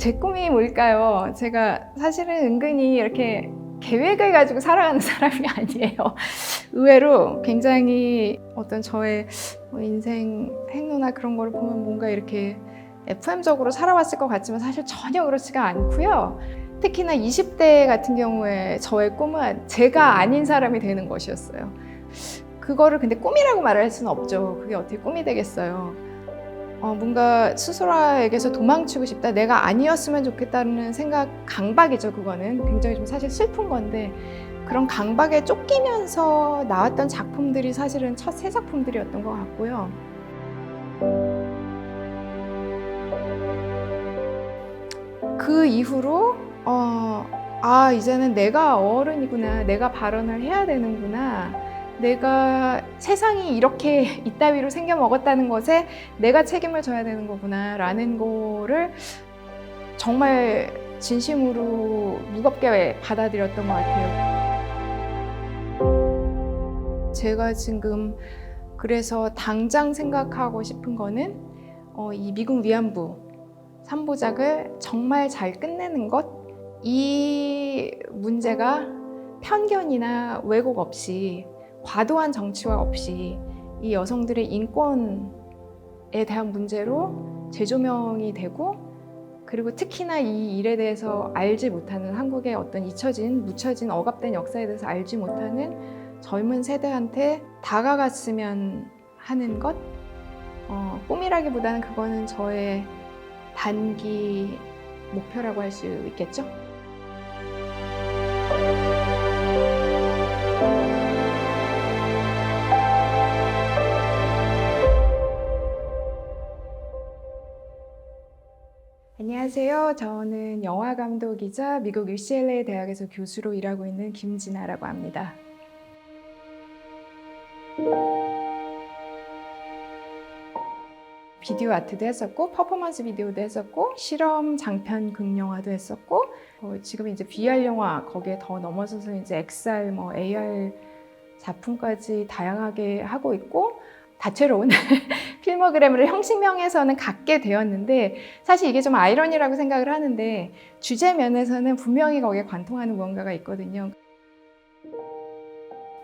제 꿈이 뭘까요? 제가 사실은 은근히 이렇게 계획을 가지고 살아가는 사람이 아니에요. 의외로 굉장히 어떤 저의 인생 행로나 그런 거를 보면 뭔가 이렇게 FM적으로 살아왔을 것 같지만 사실 전혀 그렇지가 않고요. 특히나 20대 같은 경우에 저의 꿈은 제가 아닌 사람이 되는 것이었어요. 그거를 근데 꿈이라고 말할 수는 없죠. 그게 어떻게 꿈이 되겠어요. 뭔가 스스로에게서 도망치고 싶다. 내가 아니었으면 좋겠다는 생각, 강박이죠. 그거는 굉장히 좀 사실 슬픈 건데 그런 강박에 쫓기면서 나왔던 작품들이 사실은 첫 세 작품들이었던 것 같고요. 그 이후로 이제는 내가 어른이구나. 내가 발언을 해야 되는구나. 내가 세상이 이렇게 이따위로 생겨 먹었다는 것에 내가 책임을 져야 되는 거구나 라는 거를 정말 진심으로 무겁게 받아들였던 것 같아요. 제가 지금 그래서 당장 생각하고 싶은 거는 이 미국 위안부 3부작을 정말 잘 끝내는 것. 이 문제가 편견이나 왜곡 없이 과도한 정치화 없이 이 여성들의 인권에 대한 문제로 재조명이 되고, 그리고 특히나 이 일에 대해서 알지 못하는 한국의 어떤 잊혀진, 묻혀진, 억압된 역사에 대해서 알지 못하는 젊은 세대한테 다가갔으면 하는 것. 꿈이라기보다는 그거는 저의 단기 목표라고 할 수 있겠죠? 안녕하세요. 저는 영화감독이자 미국 UCLA 대학에서 교수로 일하고 있는 김진아라고 합니다. 비디오 아트도 했었고, 퍼포먼스 비디오도 했었고, 실험 장편 극영화도 했었고, 지금 이제 VR 영화, 거기에 더 넘어서서 이제 XR, AR 작품까지 다양하게 하고 있고, 다채로운 필모그램을 형식명에서는 갖게 되었는데, 사실 이게 좀 아이러니라고 생각을 하는데, 주제 면에서는 분명히 거기에 관통하는 무언가가 있거든요.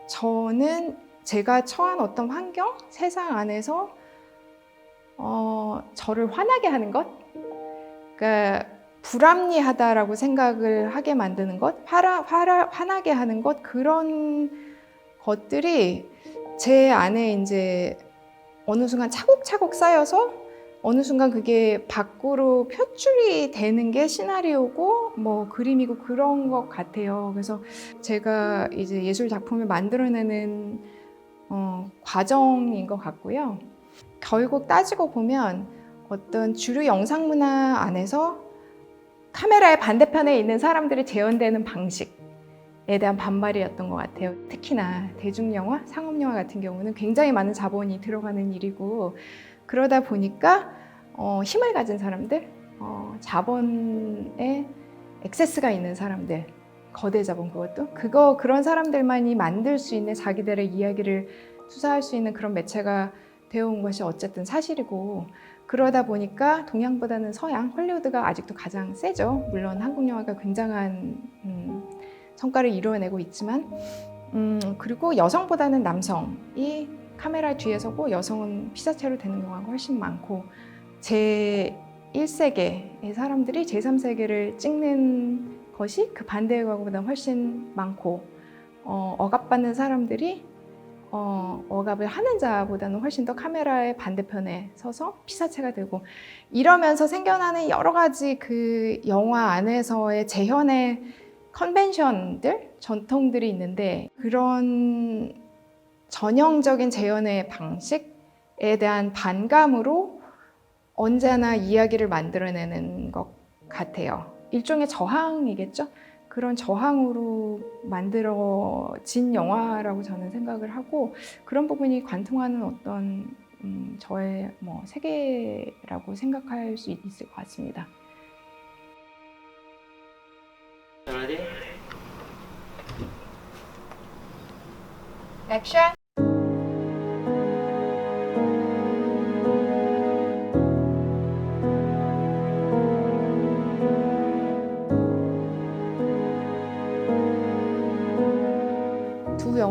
저는 제가 처한 어떤 환경, 세상 안에서 저를 화나게 하는 것, 그러니까 불합리하다라고 생각을 하게 만드는 것, 화나게 하는 것, 그런 것들이 제 안에 이제 어느 순간 차곡차곡 쌓여서 어느 순간 그게 밖으로 표출이 되는 게 시나리오고 그림이고 그런 것 같아요. 그래서 제가 이제 예술 작품을 만들어내는 과정인 것 같고요. 결국 따지고 보면 어떤 주류 영상 문화 안에서 카메라의 반대편에 있는 사람들이 재현되는 방식에 대한 반발이었던 것 같아요. 특히나 대중영화, 상업영화 같은 경우는 굉장히 많은 자본이 들어가는 일이고, 그러다 보니까 힘을 가진 사람들, 자본에 액세스가 있는 사람들, 거대 자본, 그런 사람들만이 만들 수 있는 자기들의 이야기를 투사할 수 있는 그런 매체가 되어온 것이 어쨌든 사실이고, 그러다 보니까 동양보다는 서양, 헐리우드가 아직도 가장 세죠. 물론 한국 영화가 굉장한 성과를 이루어내고 있지만, 그리고 여성보다는 남성이 카메라 뒤에 서고 여성은 피사체로 되는 경우가 훨씬 많고, 제1세계의 사람들이 제3세계를 찍는 것이 그 반대의 경우보다 훨씬 많고, 억압받는 사람들이 억압을 하는 자보다는 훨씬 더 카메라의 반대편에 서서 피사체가 되고, 이러면서 생겨나는 여러 가지 그 영화 안에서의 재현의 컨벤션들, 전통들이 있는데, 그런 전형적인 재현의 방식에 대한 반감으로 언제나 이야기를 만들어내는 것 같아요. 일종의 저항이겠죠? 그런 저항으로 만들어진 영화라고 저는 생각을 하고, 그런 부분이 관통하는 어떤 저의 세계라고 생각할 수 있을 것 같습니다. Ready? 액션!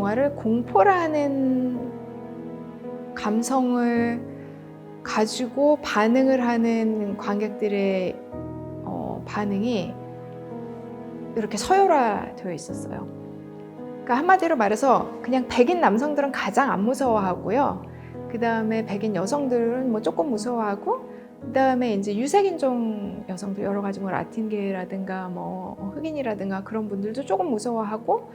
영화를 공포라는 감성을 가지고 반응을 하는 관객들의 반응이 이렇게 서열화되어 있었어요. 그러니까 한마디로 말해서 그냥 백인 남성들은 가장 안 무서워하고요. 그 다음에 백인 여성들은 뭐 조금 무서워하고, 그 다음에 이제 유색인종 여성들, 여러 가지 뭐 라틴계라든가 뭐 흑인이라든가 그런 분들도 조금 무서워하고,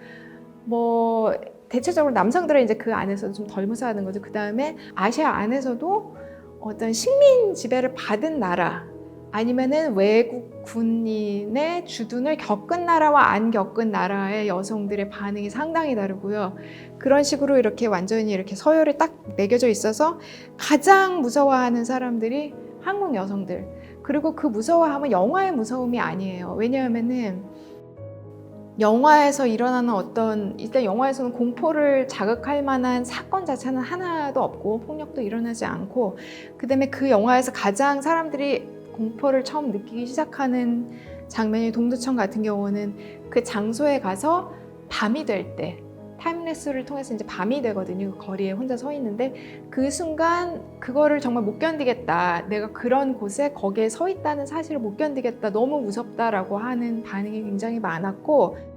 뭐 대체적으로 남성들은 이제 그 안에서 좀 덜 무서워하는 거죠. 그 다음에 아시아 안에서도 어떤 식민 지배를 받은 나라, 아니면은 외국 군인의 주둔을 겪은 나라와 안 겪은 나라의 여성들의 반응이 상당히 다르고요. 그런 식으로 이렇게 완전히 이렇게 서열이 딱 매겨져 있어서 가장 무서워하는 사람들이 한국 여성들. 그리고 그 무서워함은 영화의 무서움이 아니에요. 왜냐하면은 영화에서 일어나는 일단 영화에서는 공포를 자극할 만한 사건 자체는 하나도 없고 폭력도 일어나지 않고, 그 다음에 그 영화에서 가장 사람들이 공포를 처음 느끼기 시작하는 장면이 동두천 같은 경우는 그 장소에 가서 밤이 될 때, 타임레스를 통해서 이제 밤이 되거든요. 그 거리에 혼자 서 있는데 그 순간 그거를 정말 못 견디겠다. 내가 그런 곳에 거기에 서 있다는 사실을 못 견디겠다. 너무 무섭다라고 하는 반응이 굉장히 많았고,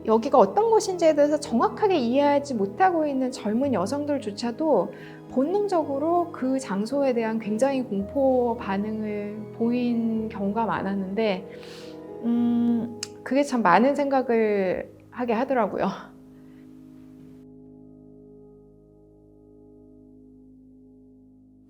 여기가 어떤 곳인지에 대해서 정확하게 이해하지 못하고 있는 젊은 여성들조차도 본능적으로 그 장소에 대한 굉장히 공포 반응을 보인 경우가 많았는데, 그게 참 많은 생각을 하게 하더라고요.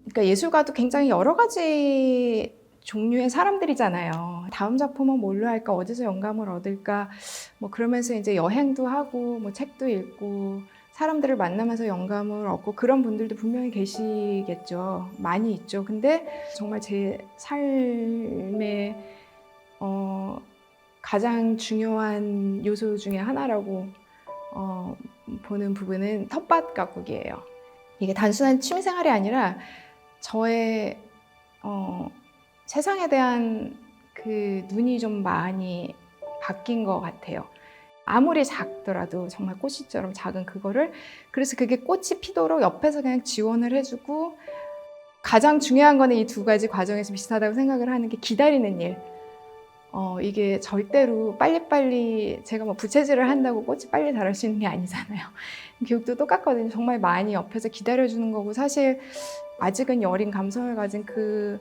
그러니까 예술가도 굉장히 여러 가지 종류의 사람들이잖아요. 다음 작품은 뭘로 할까, 어디서 영감을 얻을까, 뭐 그러면서 이제 여행도 하고, 뭐 책도 읽고, 사람들을 만나면서 영감을 얻고, 그런 분들도 분명히 계시겠죠. 많이 있죠. 근데 정말 제 삶의 가장 중요한 요소 중에 하나라고 보는 부분은 텃밭 가꾸기예요. 이게 단순한 취미생활이 아니라 저의 세상에 대한 그 눈이 좀 많이 바뀐 것 같아요. 아무리 작더라도 정말 꽃이처럼 작은 그거를, 그래서 그게 꽃이 피도록 옆에서 그냥 지원을 해주고, 가장 중요한 거는 이 두 가지 과정에서 비슷하다고 생각을 하는 게 기다리는 일. 이게 절대로 빨리빨리 제가 뭐 부채질을 한다고 꽃이 빨리 자랄 수 있는 게 아니잖아요. 교육도 똑같거든요. 정말 많이 옆에서 기다려주는 거고, 사실 아직은 여린 감성을 가진 그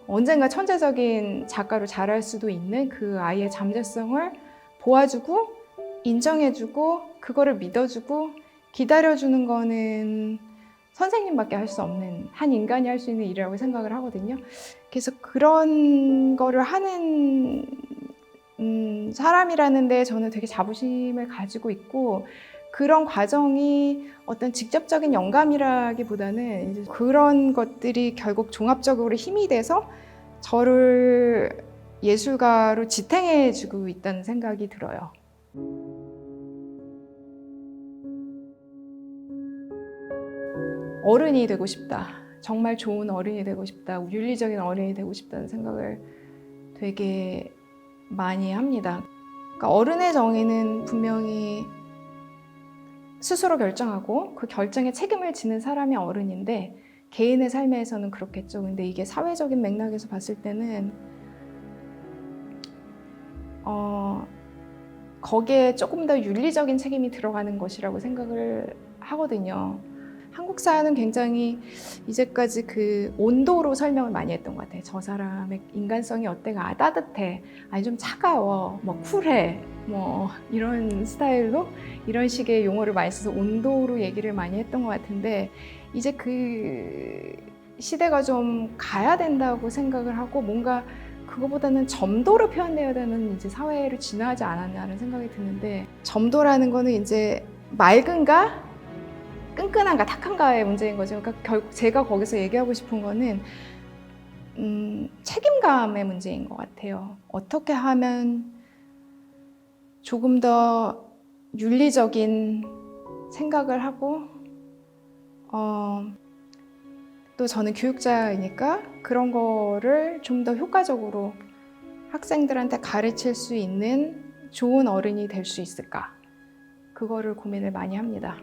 언젠가 천재적인 작가로 자랄 수도 있는 그 아이의 잠재성을 보아주고 인정해주고 그거를 믿어주고 기다려주는 거는 선생님밖에 할 수 없는, 한 인간이 할 수 있는 일이라고 생각을 하거든요. 그래서 그런 거를 하는 사람이라는 데 저는 되게 자부심을 가지고 있고, 그런 과정이 어떤 직접적인 영감이라기보다는 이제 그런 것들이 결국 종합적으로 힘이 돼서 저를 예술가로 지탱해주고 있다는 생각이 들어요. 어른이 되고 싶다. 정말 좋은 어른이 되고 싶다. 윤리적인 어른이 되고 싶다는 생각을 되게 많이 합니다. 그러니까 어른의 정의는 분명히 스스로 결정하고 그 결정에 책임을 지는 사람이 어른인데, 개인의 삶에서는 그렇겠죠. 근데 이게 사회적인 맥락에서 봤을 때는 거기에 조금 더 윤리적인 책임이 들어가는 것이라고 생각을 하거든요. 한국 사회는 굉장히 이제까지 그 온도로 설명을 많이 했던 것 같아요. 저 사람의 인간성이 어때가, 따뜻해, 아니 좀 차가워, 뭐 쿨해, 뭐 이런 스타일로 이런 식의 용어를 많이 써서 온도로 얘기를 많이 했던 것 같은데, 이제 그 시대가 좀 가야 된다고 생각을 하고, 뭔가 그거보다는 점도로 표현되어야 되는 이제 사회를 지나지 않았나라는 생각이 드는데, 점도라는 거는 이제 맑은가 끈끈한가 탁한가의 문제인 거죠. 그러니까 결국 제가 거기서 얘기하고 싶은 거는 책임감의 문제인 것 같아요. 어떻게 하면 조금 더 윤리적인 생각을 하고, 또 저는 교육자이니까 그런 거를 좀 더 효과적으로 학생들한테 가르칠 수 있는 좋은 어른이 될 수 있을까? 그거를 고민을 많이 합니다.